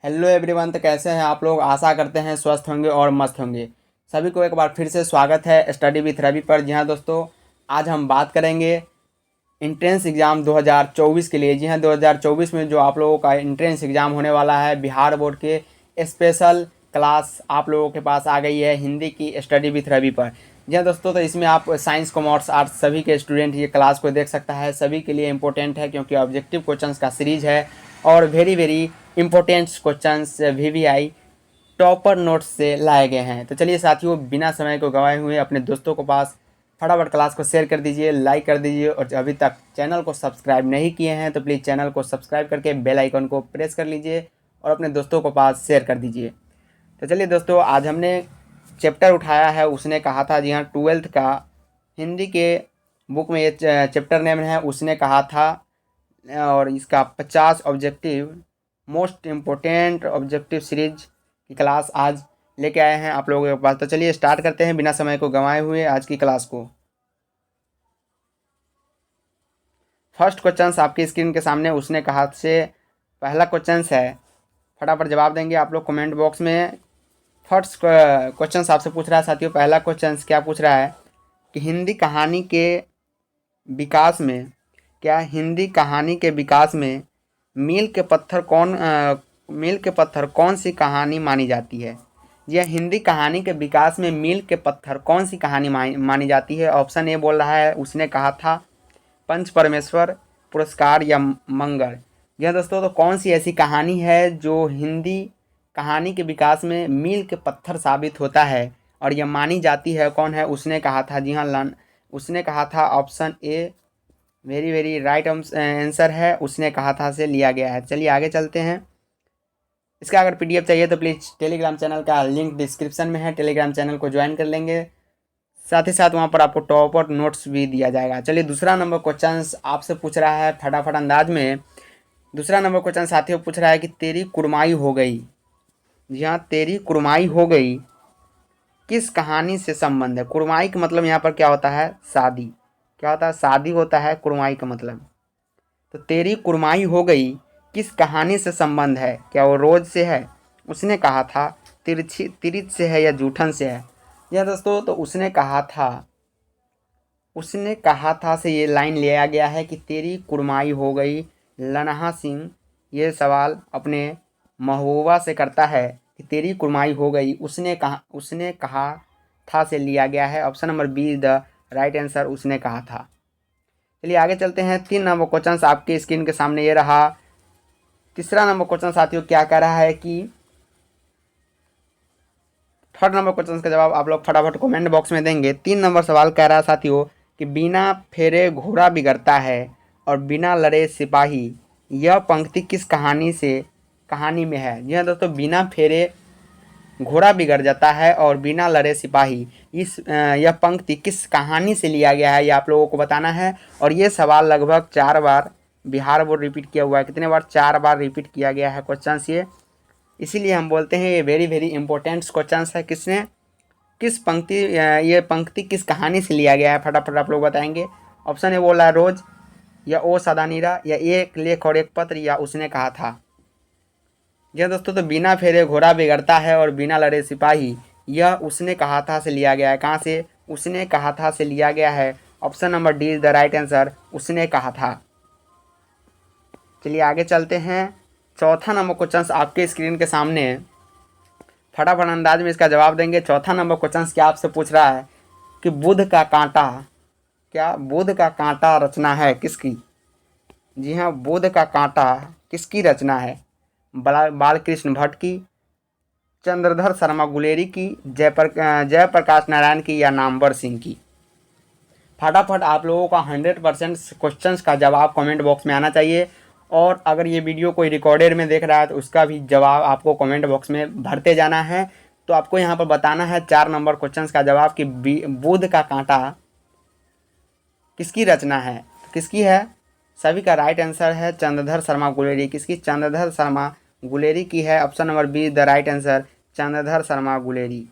Hello everyone. तो कैसे हैं आप लोग? आशा करते हैं स्वस्थ होंगे और मस्त होंगे। सभी को एक बार फिर से स्वागत है स्टडी विथ रवि पर। जी हाँ दोस्तों, आज हम बात करेंगे इंट्रेंस एग्ज़ाम 2024 के लिए। जी हाँ, 2024 में जो आप लोगों का इंट्रेंस एग्ज़ाम होने वाला है, बिहार बोर्ड के स्पेशल क्लास आप लोगों के पास आ गई है हिंदी की स्टडी विथ रवि पर। जी हाँ दोस्तों, तो इसमें आप साइंस कॉमर्स आर्ट्स सभी के स्टूडेंट ये क्लास को देख सकता है। सभी के लिए इम्पोर्टेंट है क्योंकि ऑब्जेक्टिव क्वेश्चंस का सीरीज है और very very important questions VVI topper notes से लाए गए हैं। तो चलिए साथियों, बिना समय को गंवाए हुए अपने दोस्तों के पास फटाफट क्लास को शेयर कर दीजिए, लाइक कर दीजिए, और अभी तक चैनल को सब्सक्राइब नहीं किए हैं तो प्लीज़ चैनल को सब्सक्राइब करके बेल आइकन को प्रेस कर लीजिए और अपने दोस्तों को पास शेयर कर दीजिए। तो चलिए दोस्तों, आज हमने चैप्टर उठाया है उसने कहा था। जी हाँ, 12th का हिंदी के बुक में ये चैप्टर नेम है उसने कहा था, और इसका 50 objective most important objective series की क्लास आज लेके आए हैं आप लोगों के पास। तो चलिए स्टार्ट करते हैं बिना समय को गंवाए हुए आज की क्लास को। फर्स्ट क्वेश्चन आपकी स्क्रीन के सामने उसने कहा से पहला क्वेश्चन है, फटाफट जवाब देंगे आप लोग कमेंट बॉक्स में। फर्स्ट क्वेश्चन आपसे पूछ रहा है साथियों, पहला क्वेश्चन क्या पूछ रहा है कि हिंदी कहानी के विकास में, क्या हिंदी कहानी के विकास में मील के पत्थर कौन सी कहानी मानी जाती है? यह हिंदी कहानी के विकास में मील के पत्थर कौन सी कहानी मानी जाती है? ऑप्शन ए बोल रहा है उसने कहा था पंच परमेश्वर पुरस्कार या मंगल। यह दोस्तों, तो कौन सी ऐसी कहानी है जो हिंदी कहानी के विकास में मील के पत्थर साबित होता है और यह मानी जाती है? कौन है? उसने कहा था, जी हाँ लन, उसने कहा था option a very very right answer है, उसने कहा था से लिया गया है। चलिए आगे चलते हैं। इसका अगर पीडीएफ चाहिए तो प्लीज़ टेलीग्राम चैनल का लिंक डिस्क्रिप्शन में है, टेलीग्राम चैनल को ज्वाइन कर लेंगे। साथ ही साथ वहाँ पर आपको टॉपर नोट्स भी दिया जाएगा। चलिए दूसरा नंबर क्वेश्चन आपसे पूछ रहा है फटाफट अंदाज में। दूसरा नंबर क्वेश्चन साथियों पूछ रहा है कि तेरी कुड़माई हो गई। जी हाँ, तेरी कुड़माई हो गई किस कहानी से संबंध है? कुड़माई का मतलब यहाँ पर क्या होता है? शादी। क्या होता है? शादी होता है कुड़माई का मतलब। तो तेरी कुड़माई हो गई किस कहानी से संबंध है? क्या वो रोज से है? उसने कहा था तिरछी तिरिच से है या जूठन से है? यह दोस्तों, तो उसने कहा था से ये लाइन लिया गया है कि तेरी कुड़माई हो गई। लन्हा सिंह ये सवाल अपने महबूबा से करता है कि तेरी कुड़माई हो गई, उसने कहा था से लिया गया है। Option number be the right answer, उसने कहा था। चलिए आगे चलते हैं। 3 नंबर क्वेश्चन आपके स्क्रीन के सामने ये रहा। तीसरा नंबर क्वेश्चन साथियों क्या कह रहा है कि थर्ड नंबर क्वेश्चन का जवाब आप लोग फटाफट कमेंट बॉक्स में देंगे। 3 नंबर सवाल कह रहा है साथियों कि बिना फेरे घोड़ा बिगड़ता है और बिना लड़े सिपाही, यह पंक्ति किस कहानी में है? जी हाँ दोस्तों, बिना फेरे घोड़ा बिगड़ जाता है और बिना लड़े सिपाही, यह पंक्ति किस कहानी से लिया गया है ये आप लोगों को बताना है। और ये सवाल लगभग 4 बार बिहार बोर्ड रिपीट किया हुआ है। कितने बार? 4 बार रिपीट किया गया है क्वेश्चन ये। इसीलिए हम बोलते हैं ये वेरी वेरी इंपॉर्टेंट क्वेश्चन है। ये पंक्ति किस कहानी से लिया गया है? फटाफट आप लोग बताएंगे। ऑप्शन ए बोला रोज, या ओ सदा नीरा, या एक लेख और एक पत्र, या उसने कहा था। यह दोस्तों, तो बिना फेरे घोड़ा बिगड़ता है और बिना लड़े सिपाही, यह उसने कहा था से लिया गया है। कहाँ से? उसने कहा था से लिया गया है। Option number D is the right answer, उसने कहा था। चलिए आगे चलते हैं। चौथा नंबर क्वेश्चन आपके स्क्रीन के सामने, फटाफट अंदाज में इसका जवाब देंगे। चौथा नंबर क्वेश्चन क्या आपसे पूछ रहा है कि बुध का कांटा, क्या बुध का कांटा रचना है किसकी? जी हाँ, बुध का कांटा किसकी रचना है? बालकृष्ण भट्ट की, चंद्रधर शर्मा गुलेरी की, जयप्रकाश नारायण की, या नामवर सिंह की? फटाफट आप लोगों का 100% क्वेश्चंस का जवाब कमेंट बॉक्स में आना चाहिए। और अगर ये वीडियो कोई रिकॉर्डेड में देख रहा है तो उसका भी जवाब आपको कमेंट बॉक्स में भरते जाना है। तो आपको यहाँ पर बताना है 4 नंबर क्वेश्चंस का जवाब कि बुध का कांटा किसकी रचना है? किसकी है? सभी का राइट आंसर है चंद्रधर शर्मा गुलेरी। किसकी? चंद्रधर शर्मा गुलेरी की है। Option number be the right answer, Chandradhar Sharma Guleri.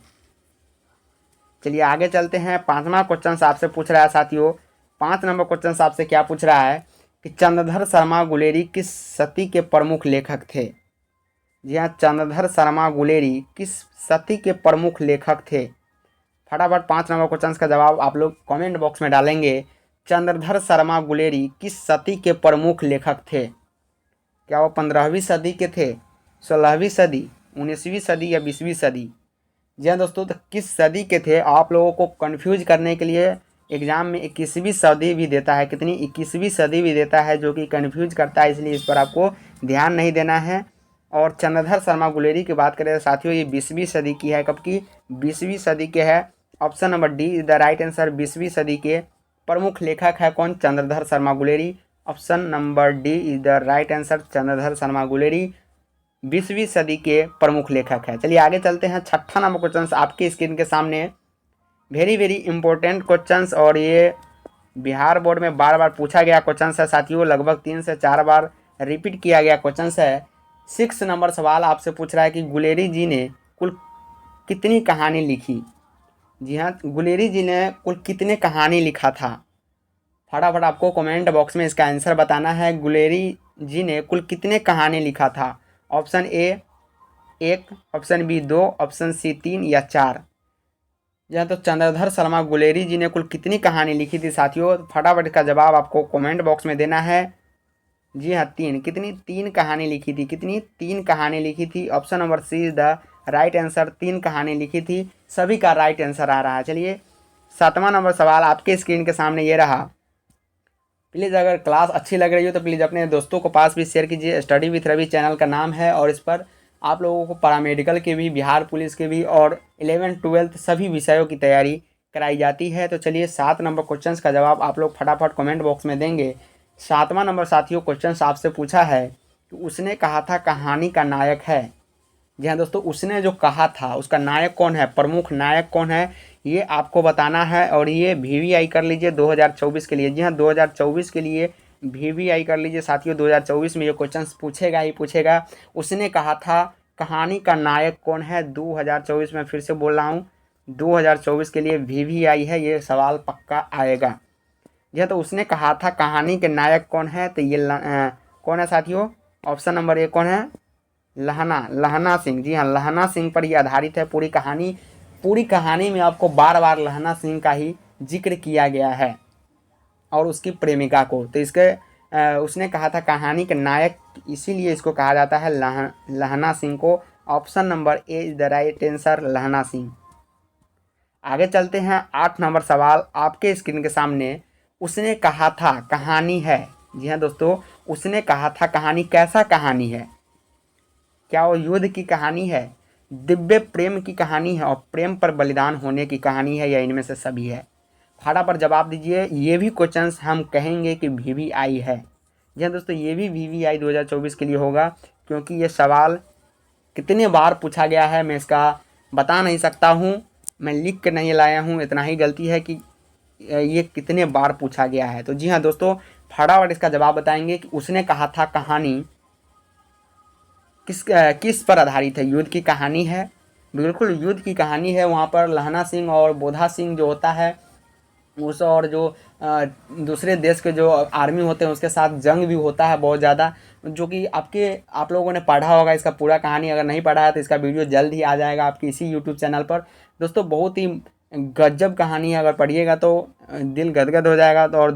चलिए आगे चलते हैं। 5वां क्वेश्चन आपसे पूछ रहा है साथियों, 5 नंबर क्वेश्चन आपसे क्या पूछ रहा है कि चंद्रधर शर्मा गुलेरी किस सती के प्रमुख लेखक थे? जी हाँ, चंद्रधर शर्मा गुलेरी किस सदी के प्रमुख लेखक थे? फटाफट 5 नंबर क्वेश्चन का जवाब आप लोग कमेंट बॉक्स में डालेंगे। चंद्रधर शर्मा गुलेरी किस सदी के प्रमुख लेखक थे? क्या वो 15वीं सदी के थे, 16वीं सदी, 19वीं सदी या 20वीं सदी? जी हाँ दोस्तों, तो किस सदी के थे? आप लोगों को कंफ्यूज करने के लिए एग्जाम में 21वीं सदी भी देता है, कितनी 21वीं सदी भी देता है, जो कि कंफ्यूज करता है, इसलिए इस पर आपको ध्यान नहीं देना है। और चंद्रधर शर्मा गुलेरी की बात करें साथियों, ये 20वीं सदी की है। कब की? 20वीं सदी के है। Option number D is the right answer. 20वीं सदी के प्रमुख लेखक है कौन? Chandradhar Sharma Guleri. Option number D is the right answer, Chandradhar Sharma Guleri 20वीं सदी के प्रमुख लेखक है। चलिए आगे चलते हैं। छठा नंबर क्वेश्चन आपकी स्क्रीन के सामने, वेरी वेरी इंपॉर्टेंट क्वेश्चंस, और ये बिहार बोर्ड में बार बार पूछा गया क्वेश्चन है साथियों, लगभग 3 से 4 बार रिपीट किया गया क्वेश्चन है। 6 नंबर सवाल आपसे पूछ रहा है कि गुलेरी जी ने कुल कितनी कहानी लिखी? जी हाँ, गुलेरी जी ने कुल कितने कहानी लिखा था? फटाफट आपको कमेंट बॉक्स में इसका आंसर बताना है। गुलेरी जी ने कुल कितने कहानी लिखा था? Option A 1, option B 2, option C 3 या 4? या तो चंद्रधर शर्मा गुलेरी जी ने कुल कितनी कहानी लिखी थी साथियों? फटाफट का जवाब आपको कमेंट बॉक्स में देना है। जी हाँ, 3। कितनी? 3 कहानी लिखी थी। कितनी? 3 कहानी लिखी थी। Option number C is the right answer, 3 कहानी लिखी थी। सभी का राइट आंसर आ रहा है। चलिए 7वां नंबर सवाल आपके स्क्रीन के सामने ये रहा। प्लीज़ अगर क्लास अच्छी लग रही हो तो प्लीज़ अपने दोस्तों को पास भी शेयर कीजिए। स्टडी विथ रवि चैनल का नाम है, और इस पर आप लोगों को पैरामेडिकल के भी, बिहार पुलिस के भी, और 11th 12th सभी विषयों की तैयारी कराई जाती है। तो चलिए 7 नंबर क्वेश्चंस का जवाब आप लोग फटाफट कमेंट बॉक्स में देंगे। 7वां नंबर साथियों क्वेश्चंस आपसे पूछा है कि उसने कहा था कहानी का नायक है। जी हाँ दोस्तों, उसने जो कहा था उसका नायक कौन है, प्रमुख नायक कौन है, ये आपको बताना है। और ये वीवीआई कर लीजिए 2024 के लिए। जी हाँ, 2024 के लिए वीवीआई कर लीजिए साथियों। 2024 में ये क्वेश्चन पूछेगा ही पूछेगा। उसने कहा था कहानी का नायक कौन है? 2024 में, फिर से बोल रहा हूँ, 2024 के लिए वीवीआई है, ये सवाल पक्का आएगा। जी हाँ, तो उसने कहा था कहानी के नायक कौन है? तो ये कौन है साथियों? ऑप्शन नंबर ए कौन है? लहना सिंह। जी हाँ, लहना सिंह पर ही आधारित है पूरी कहानी। पूरी कहानी में आपको बार बार लहना सिंह का ही जिक्र किया गया है, और उसकी प्रेमिका को। तो इसके उसने कहा था कहानी के नायक, इसीलिए इसको कहा जाता है लहना सिंह को। Option number A is the right answer, Lahna Singh. आगे चलते हैं। 8 नंबर सवाल आपके स्क्रीन के सामने, उसने कहा था कहानी है। जी हाँ दोस्तों, उसने कहा था कहानी कैसा कहानी है? क्या वो युद्ध की कहानी है, दिव्य प्रेम की कहानी है, और प्रेम पर बलिदान होने की कहानी है, या इनमें से सभी है? फटाफट जवाब दीजिए। ये भी क्वेश्चंस हम कहेंगे कि वीवीआई है। जी हाँ दोस्तों, ये भी वीवीआई 2024 के लिए होगा, क्योंकि ये सवाल कितने बार पूछा गया है मैं इसका बता नहीं सकता हूँ। मैं लिख कर नहीं लाया हूँ, इतना ही गलती है कि ये कितने बार पूछा गया है। तो जी हाँ दोस्तों, फटाफट इसका जवाब बताएंगे कि उसने कहा था कहानी किस पर आधारित है? युद्ध की कहानी है, बिल्कुल युद्ध की कहानी है। वहाँ पर लहना सिंह और बोधा सिंह जो होता है उस, और जो दूसरे देश के जो आर्मी होते हैं उसके साथ जंग भी होता है बहुत ज़्यादा, जो कि आप लोगों ने पढ़ा होगा इसका पूरा कहानी। अगर नहीं पढ़ा है तो इसका वीडियो जल्द ही आ जाएगा आपकी इसी यूट्यूब चैनल पर। दोस्तों बहुत ही गजब कहानी है, अगर पढ़िएगा तो दिल गदगद हो जाएगा। तो और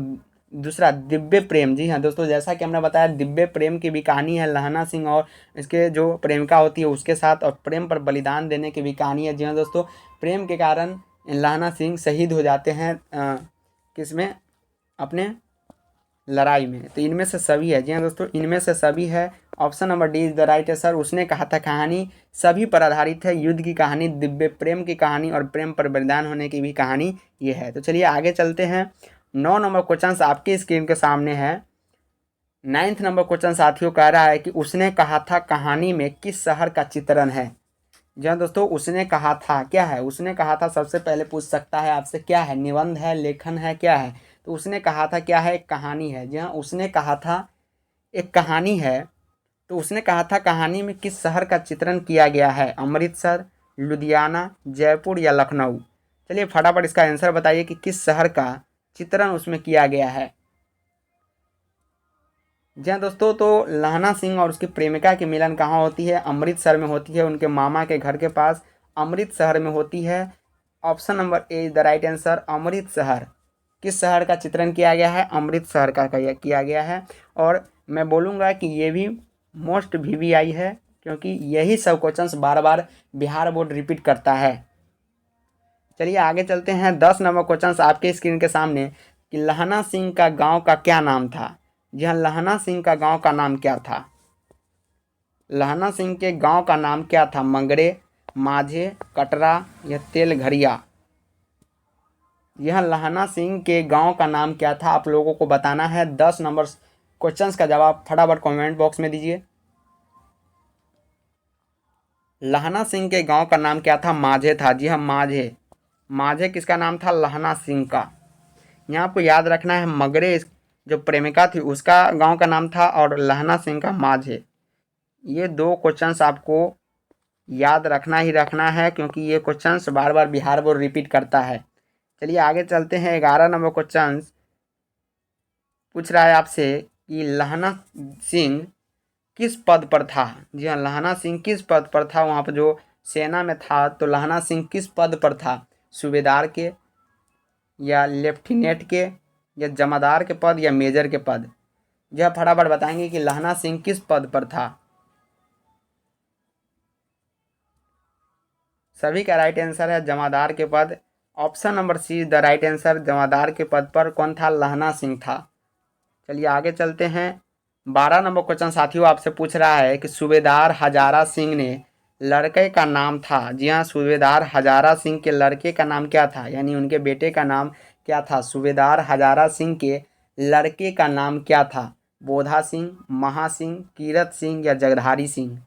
दूसरा दिव्य प्रेम। जी हाँ दोस्तों, जैसा कि हमने बताया दिव्य प्रेम की भी कहानी है, लहना सिंह और इसके जो प्रेमिका होती है उसके साथ, और प्रेम पर बलिदान देने की भी कहानी है। जी हाँ दोस्तों, प्रेम के कारण लहना सिंह शहीद हो जाते हैं किसमें? अपने लड़ाई में। तो इनमें से सभी है। जी हाँ दोस्तों, इनमें से सभी है। Option number D is the right answer. उसने कहा था कहानी सभी पर आधारित है, युद्ध की कहानी, दिव्य प्रेम की कहानी, और प्रेम पर बलिदान होने की भी कहानी ये है। तो चलिए आगे चलते हैं। 9 नंबर क्वेश्चन आपकी स्क्रीन के सामने है। 9th नंबर क्वेश्चन साथियों कह रहा है कि उसने कहा था कहानी में किस शहर का चित्रण है? जी हाँ दोस्तों, उसने कहा था क्या है? उसने कहा था, सबसे पहले पूछ सकता है आपसे, क्या है? निबंध है, लेखन है, क्या है? तो उसने कहा था क्या है? एक कहानी है। जी हाँ, उसने कहा था एक कहानी है। तो उसने कहा था कहानी में किस शहर का चित्रण किया गया है? अमृतसर, लुधियाना, जयपुर या लखनऊ? चलिए फटाफट इसका आंसर बताइए कि किस शहर का चित्रण उसमें किया गया है। जी हाँ दोस्तों, तो लहना सिंह और उसकी प्रेमिका की मिलन कहाँ होती है? अमृतसर में होती है, उनके मामा के घर के पास अमृतसर में होती है। Option number A is the right answer, Amritsar. किस शहर का चित्रण किया गया है? अमृतसर का किया गया है। और मैं बोलूँगा कि ये भी मोस्ट वीवीआई है, क्योंकि यही सब क्वेश्चंस बार बार बिहार बोर्ड रिपीट करता है। चलिए आगे चलते हैं। 10 नंबर क्वेश्चंस आपके स्क्रीन के सामने कि लहना सिंह का गांव का क्या नाम था? जी हाँ, लहना सिंह का गांव का नाम क्या था? लहना सिंह के गांव का नाम क्या था? मंगरे, माझे, कटरा या तेलघरिया? यह लहना सिंह के गांव का नाम क्या था? आप लोगों को बताना है। 10 नंबर क्वेश्चंस का जवाब फटाफट कमेंट बॉक्स में दीजिए। लहना सिंह के गांव का नाम क्या था? माझे था। जी हाँ, माझे। माझे किसका नाम था? लहना सिंह का। यहाँ आपको याद रखना है, मगरे जो प्रेमिका थी उसका गांव का नाम था और लहना सिंह का माझे। ये दो क्वेश्चंस आपको याद रखना ही रखना है, क्योंकि ये क्वेश्चंस बार बार बिहार बोर्ड रिपीट करता है। चलिए आगे चलते हैं। 11 नंबर क्वेश्चन पूछ रहा है आपसे कि लहना सिंह किस पद पर था? जी हाँ, लहना सिंह किस पद पर था? वहाँ पर जो सेना में था, तो लहना सिंह किस पद पर था? सूबेदार के, या लेफ्टिनेंट के, या जमादार के पद, या मेजर के पद? यह फटाफट बताएंगे कि लहना सिंह किस पद पर था। सभी का राइट आंसर है जमादार के पद। Option number see the right answer, जमादार के पद पर कौन था? लहना सिंह था। चलिए आगे चलते हैं। 12 नंबर क्वेश्चन साथियों आपसे पूछ रहा है कि सूबेदार हजारा सिंह ने लड़के का नाम था। जी हाँ, सूबेदार हजारा सिंह के लड़के का नाम क्या था? यानी उनके बेटे का नाम क्या था? सूबेदार हजारा सिंह के लड़के का नाम क्या था? बोधा सिंह, महासिंह, कीरत सिंह या जगधारी सिंह?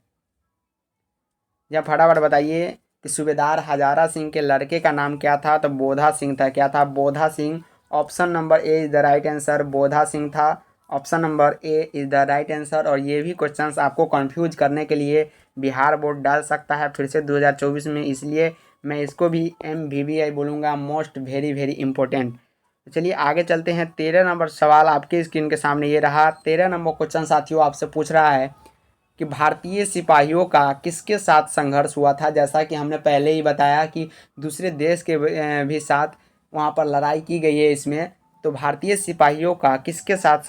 या फटाफट बताइए कि सूबेदार हजारा सिंह के लड़के का नाम क्या था? तो बोधा सिंह था। क्या था? Bodha Singh. Option number A is the right answer, Bodha Singh था। Option number A is the right answer. और ये भी क्वेश्चंस आपको कंफ्यूज करने के लिए बिहार बोर्ड डाल सकता है फिर से 2024 में, इसलिए मैं इसको भी MVVI बोलूँगा, मोस्ट वेरी वेरी इंपॉर्टेंट। तो चलिए आगे चलते हैं। 13 नंबर सवाल आपके स्क्रीन के सामने ये रहा। 13 नंबर क्वेश्चन साथियों आपसे पूछ रहा है कि भारतीय सिपाहियों का किसके साथ संघर्ष हुआ था? जैसा कि हमने पहले ही बताया कि दूसरे देश के भी साथ वहाँ पर लड़ाई की गई है इसमें। तो भारतीय सिपाहियों का किसके साथ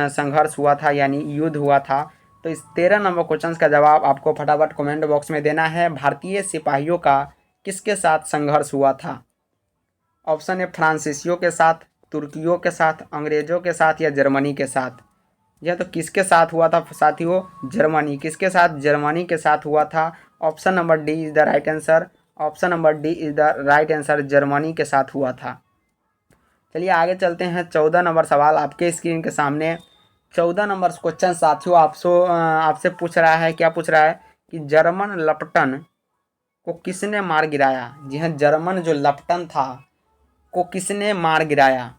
संघर्ष हुआ था, यानी युद्ध हुआ था? तो इस 13 नंबर क्वेश्चन का जवाब आपको फटाफट कमेंट बॉक्स में देना है। भारतीय सिपाहियों का किसके साथ संघर्ष हुआ था? ऑप्शन ए फ्रांसीसियों के साथ, तुर्कियों के साथ, अंग्रेजों के साथ या जर्मनी के साथ? यह तो किसके साथ हुआ था साथियों? जर्मनी। किसके साथ? जर्मनी के साथ हुआ था। Option number D is the right answer. Option number D is the right answer, Germany के साथ हुआ था। चलिए आगे चलते हैं। 14 नंबर सवाल आपके स्क्रीन के सामने। 14 नंबर क्वेश्चन साथियों आपसे पूछ रहा है, क्या पूछ रहा है कि जर्मन लपटन को किसने मार गिराया? जी हाँ, जर्मन जो लपटन था को किसने मार गिराया?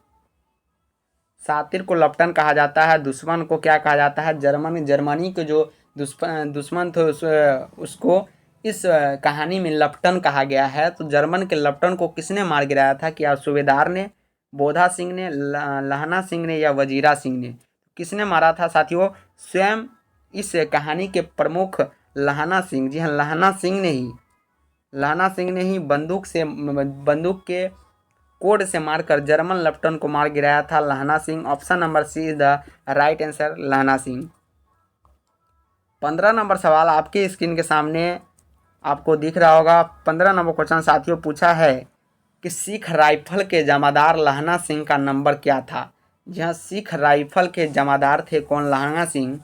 सातिर को लपटन कहा जाता है, दुश्मन को क्या कहा जाता है? जर्मनी के जो दुश्मन थे उसको इस कहानी में लपटन कहा गया है। तो जर्मन के लपटन को किसने मार गिराया था? क्या सूबेदार ने, बोधा सिंह ने, लहना सिंह ने या वजीरा सिंह ने? किसने मारा था साथियों? स्वयं इस कहानी के प्रमुख लहना सिंह। जी हाँ, लहना सिंह ने ही बंदूक के कोड से मारकर जर्मन लेफ्टिनेंट को मार गिराया था Lahna Singh. Option number C is the right answer, Lahna Singh. 15 number सवाल आपके स्क्रीन के सामने आपको दिख रहा होगा। 15 नंबर क्वेश्चन साथियों पूछा है कि सिख राइफल के जमादार लहना सिंह का नंबर क्या था? जहाँ सिख राइफल के जमादार थे कौन? लहना सिंह।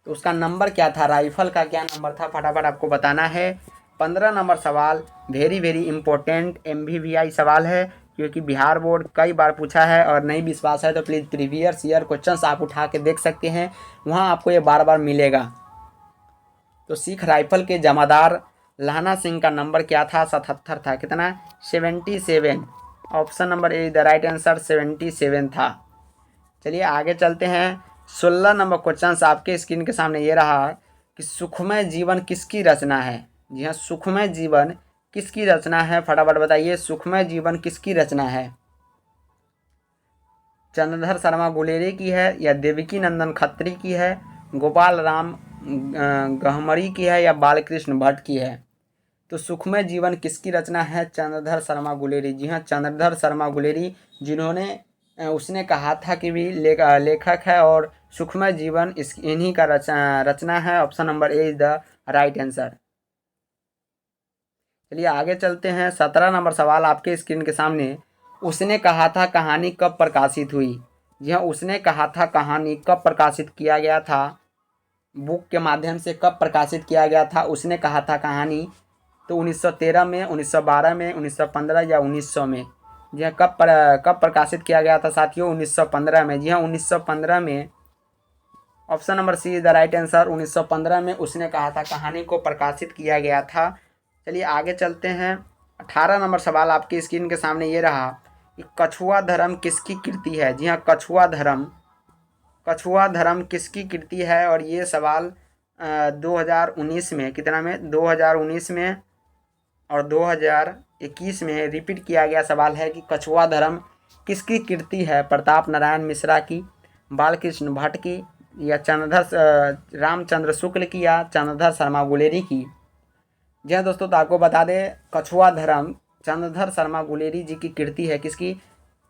तो उसका नंबर क्या था? राइफल का क्या नंबर था? फटाफट आपको बताना है। 15 नंबर सवाल वेरी वेरी इंपॉर्टेंट MVVI सवाल है, क्योंकि बिहार बोर्ड कई बार पूछा है। और नहीं विश्वास है तो प्लीज़ प्रीवियस ईयर क्वेश्चंस आप उठा के देख सकते हैं, वहाँ आपको ये बार बार मिलेगा। तो सिख राइफल के जमादार लहना सिंह का नंबर क्या था? 77 था। कितना? 77। Option number A the right answer, 77 था। चलिए आगे चलते हैं। 16 नंबर क्वेश्चन आपके स्क्रीन के सामने ये रहा कि सुखमय जीवन किसकी रचना है? जी हाँ, सुखमय जीवन किसकी रचना है? फटाफट बताइए, सुखमय जीवन किसकी रचना है? चंद्रधर शर्मा गुलेरी की है या देवकी नंदन खत्री की है, गोपाल राम गहमरी की है या बालकृष्ण भट्ट की है। तो सुखमय जीवन किसकी रचना है? चंद्रधर शर्मा गुलेरी। जी हाँ, चंद्रधर शर्मा गुलेरी, जिन्होंने उसने कहा था कि भी लेखक है, और सुखमय जीवन इन्हीं का रचना है। Option number A is the right answer. चलिए आगे चलते हैं। 17 नंबर सवाल आपके स्क्रीन के सामने। उसने कहा था कहानी कब प्रकाशित हुई? जी हाँ, उसने कहा था कहानी कब प्रकाशित किया गया था, बुक के माध्यम से कब प्रकाशित किया गया था उसने कहा था कहानी? तो 1913 में, 1912 में, 1915 या 1900 में। जी हाँ, कब प्रकाशित किया गया था साथियों? 1915 में। जी हाँ, 1915 में। Option number C is the right answer. 1915 में उसने कहा था कहानी को प्रकाशित किया गया था। चलिए आगे चलते हैं। 18 नंबर सवाल आपकी स्क्रीन के सामने ये रहा कि कछुआ धर्म किसकी कृति है? जी हाँ, कछुआ धर्म किसकी कृति है? और ये सवाल 2019 में, कितना में, 2019 में और 2021 में रिपीट किया गया सवाल है कि कछुआ धर्म किसकी कृति है? प्रताप नारायण मिश्रा की, बालकृष्ण भट्ट की, या चंद्रधर रामचंद्र शुक्ल की, या चंद्रधर शर्मा गुलेरी की। जी हाँ दोस्तों, तो आपको बता दें कछुआ धर्म चंद्रधर शर्मा गुलेरी जी की कृति है। किसकी?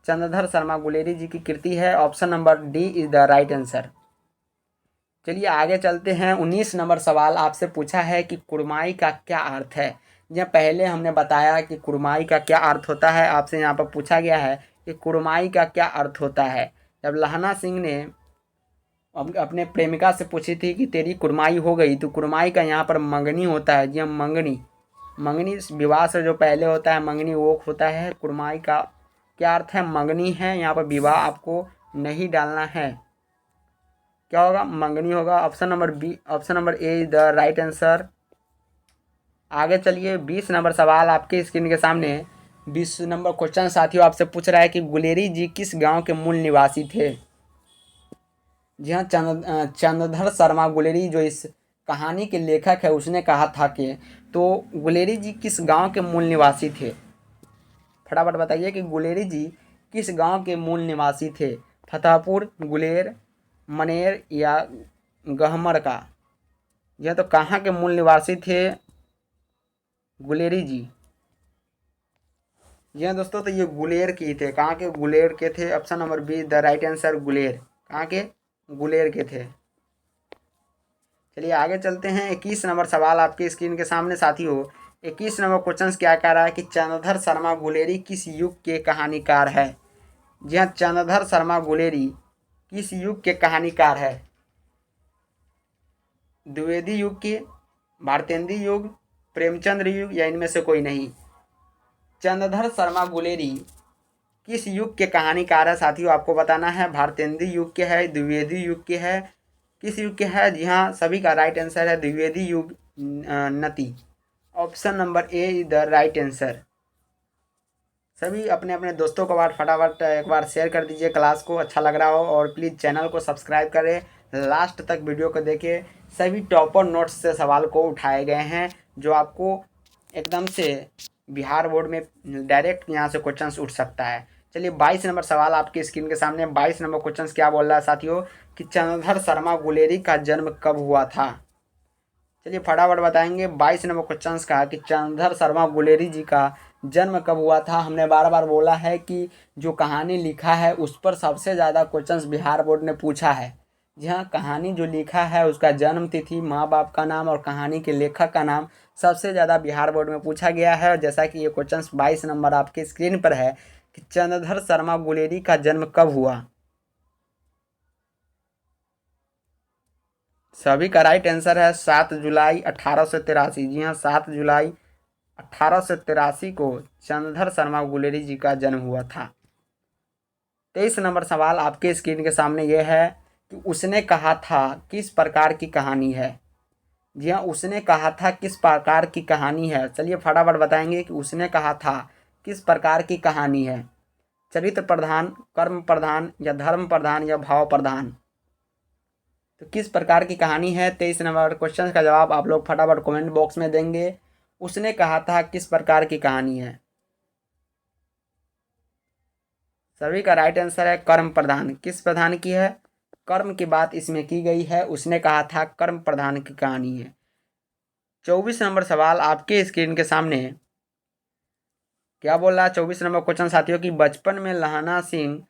चंद्रधर शर्मा गुलेरी जी की कृति है। Option number D is the right answer. चलिए आगे चलते हैं। 19 नंबर सवाल आपसे पूछा है कि कुड़माई का क्या अर्थ है? जब पहले हमने बताया कि कुड़माई का क्या अर्थ होता है, आपसे यहाँ पर पूछा गया है कि कुड़माई का क्या अर्थ होता है। जब लहना सिंह ने अपने प्रेमिका से पूछी थी कि तेरी कुड़माई हो गई, तो कुड़माई का यहाँ पर मंगनी होता है। जी हाँ, मंगनी विवाह से जो पहले होता है मंगनी वो होता है। कुड़माई का क्या अर्थ है? मंगनी है। यहाँ पर विवाह आपको नहीं डालना है। क्या होगा? मंगनी होगा। Option number B, option number A is the right answer. आगे चलिए। 20 नंबर सवाल आपके स्क्रीन के सामने। 20 नंबर क्वेश्चन साथियों आपसे पूछ रहा है कि गुलेरी जी किस गांव के मूल निवासी थे? जी हाँ, चंद्रधर शर्मा गुलेरी जो इस कहानी के लेखक है उसने कहा था कि, तो गुलेरी जी किस गांव के मूल निवासी थे? फटाफट बताइए कि गुलेरी जी किस गांव के मूल निवासी थे? फतेहपुर, गुलेर, मनेर या गहमर का? यह तो कहाँ के मूल निवासी थे गुलेरी जी? जी हाँ दोस्तों, तो ये गुलेर के थे। कहाँ के? गुलेर के थे। Option number be the right answer, Guler. कहाँ के? गुलेर के थे। चलिए आगे चलते हैं। 21 नंबर सवाल आपके स्क्रीन के सामने साथियों। 21 नंबर क्वेश्चन क्या कह रहा है कि चंद्रधर शर्मा गुलेरी किस युग के कहानीकार है? जी हाँ, चंद्रधर शर्मा गुलेरी किस युग के कहानीकार है? द्विवेदी युग के, भारतेंदु युग, प्रेमचंद्र युग, या इनमें से कोई नहीं? चंद्रधर शर्मा गुलेरी किस युग के कहानीकार है साथियों? आपको बताना है। भारतेंदु युग के है, द्विवेदी युग के है, किस युग के है? जी हाँ, सभी का राइट आंसर है द्विवेदी युग नति। Option number A is the right answer. सभी अपने अपने दोस्तों को बार फटाफट एक बार शेयर कर दीजिए क्लास को, अच्छा लग रहा हो, और प्लीज़ चैनल को सब्सक्राइब करें। लास्ट तक वीडियो को देखें। सभी टॉपर नोट्स से सवाल को उठाए गए हैं जो आपको एकदम से बिहार बोर्ड में डायरेक्ट यहाँ से क्वेश्चंस उठ सकता है। चलिए 22 नंबर सवाल आपकी स्क्रीन के सामने। 22 नंबर क्वेश्चंस क्या बोल रहा है साथियों कि चंद्रधर शर्मा गुलेरी का जन्म कब हुआ था? चलिए फटाफट बताएंगे। 22 नंबर क्वेश्चन का कि चंद्रधर शर्मा गुलेरी जी का जन्म कब हुआ था। हमने बार बार बोला है कि जो कहानी लिखा है उस पर सबसे ज़्यादा क्वेश्चंस बिहार बोर्ड ने पूछा है। जी हाँ, कहानी जो लिखा है उसका जन्म तिथि, माँ बाप का नाम और कहानी के लेखक का नाम सबसे ज़्यादा बिहार बोर्ड में पूछा गया है। और जैसा कि ये क्वेश्चन 22 नंबर आपके स्क्रीन पर है कि चंद्रधर शर्मा गुलेरी का जन्म कब हुआ? सभी का राइट आंसर है 7 जुलाई 1883। जी हाँ, 7 जुलाई 1883 को चंद्रधर शर्मा गुलेरी जी का जन्म हुआ था। 23 नंबर सवाल आपके स्क्रीन के सामने यह है कि उसने कहा था किस प्रकार की कहानी है? जी हाँ, उसने कहा था किस प्रकार की कहानी है। चलिए फटाफट बताएंगे कि उसने कहा था किस प्रकार की कहानी है। चरित्र प्रधान, कर्म प्रधान, या धर्म प्रधान, या भाव प्रधान? तो किस प्रकार की कहानी है? 23 नंबर क्वेश्चन का जवाब आप लोग फटाफट कमेंट बॉक्स में देंगे। उसने कहा था किस प्रकार की कहानी है। सभी का राइट आंसर है कर्म प्रधान। किस प्रधान की है? कर्म की बात इसमें की गई है, उसने कहा था कर्म प्रधान की कहानी है। 24 नंबर सवाल आपके स्क्रीन के सामने क्या बोल रहा है? 24 नंबर क्वेश्चन साथियों की बचपन में लहना सिंह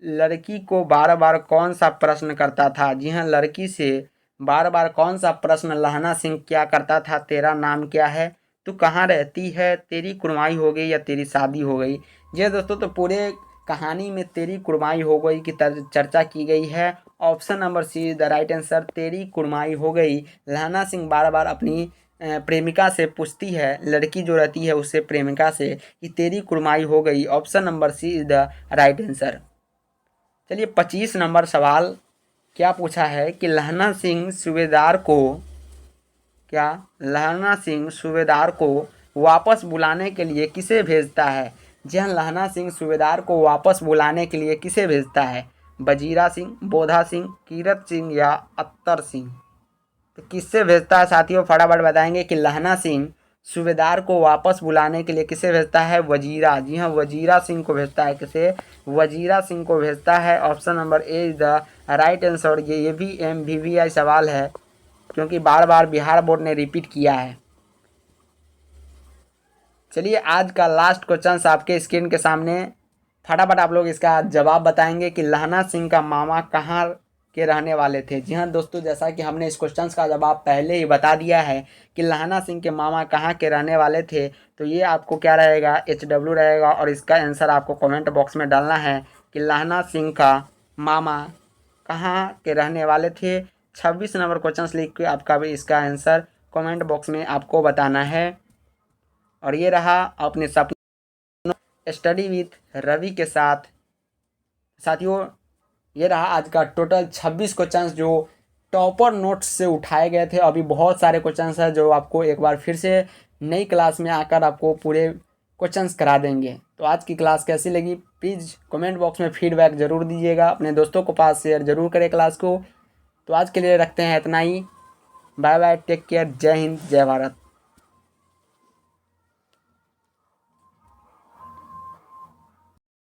लड़की को बार बार कौन सा प्रश्न करता था? जी हाँ, लड़की से बार बार कौन सा प्रश्न लहना सिंह क्या करता था? तेरा नाम क्या है, तू कहाँ रहती है, तेरी कुर्बाई हो गई या तेरी शादी हो गई। जी दोस्तों, तो पूरे कहानी में तेरी कुर्बाई हो गई की चर्चा की गई है। Option number C is the right answer, तेरी कुर्बाई हो गई। लहना सिंह बार बार अपनी प्रेमिका से पूछती है, लड़की जो रहती है उससे प्रेमिका से, कि तेरी कुर्बाई हो गई। Option number C is the right answer. चलिए 25 नंबर सवाल क्या पूछा है कि लहना सिंह सूबेदार को क्या लहना सिंह सूबेदार को वापस बुलाने के लिए किसे भेजता है? जी हाँ, लहना सिंह सूबेदार को वापस बुलाने के लिए किसे भेजता है? वजीरा सिंह, बोधा सिंह, कीरत सिंह या अत्तर सिंह। तो किससे भेजता है साथियों? फटाफट बताएंगे कि लहना सिंह सूबेदार को वापस बुलाने के लिए किसे भेजता है? वजीरा। जी हाँ, वजीरा सिंह को भेजता है। किसे? वजीरा सिंह को भेजता है। Option number A is the right answer. ये भी MVVI सवाल है क्योंकि बार बार बिहार बोर्ड ने रिपीट किया है। चलिए आज का लास्ट क्वेश्चन आपके स्क्रीन के सामने, फटाफट आप लोग इसका जवाब बताएंगे कि लहना सिंह का मामा कहाँ के रहने वाले थे। जी हाँ दोस्तों, जैसा कि हमने इस क्वेश्चन का जवाब पहले ही बता दिया है कि लहना सिंह के मामा कहाँ के रहने वाले थे, तो ये आपको क्या रहेगा? HW रहेगा। और इसका आंसर आपको कमेंट बॉक्स में डालना है कि लहना सिंह का मामा कहाँ के रहने वाले थे। 26 नंबर क्वेश्चन लिख के आपका भी इसका आंसर कमेंट बॉक्स में आपको बताना है। और ये रहा अपने सपनों स्टडी विथ रवि के साथ साथियों, ये रहा आज का टोटल 26 क्वेश्चंस जो टॉपर नोट्स से उठाए गए थे। अभी बहुत सारे क्वेश्चंस हैं जो आपको एक बार फिर से नई क्लास में आकर आपको पूरे क्वेश्चंस करा देंगे। तो आज की क्लास कैसी लगी प्लीज़ कमेंट बॉक्स में फीडबैक ज़रूर दीजिएगा, अपने दोस्तों को पास शेयर ज़रूर करें क्लास को। तो आज के लिए रखते हैं इतना ही। बाय बाय, टेक केयर, जय हिंद, जय भारत।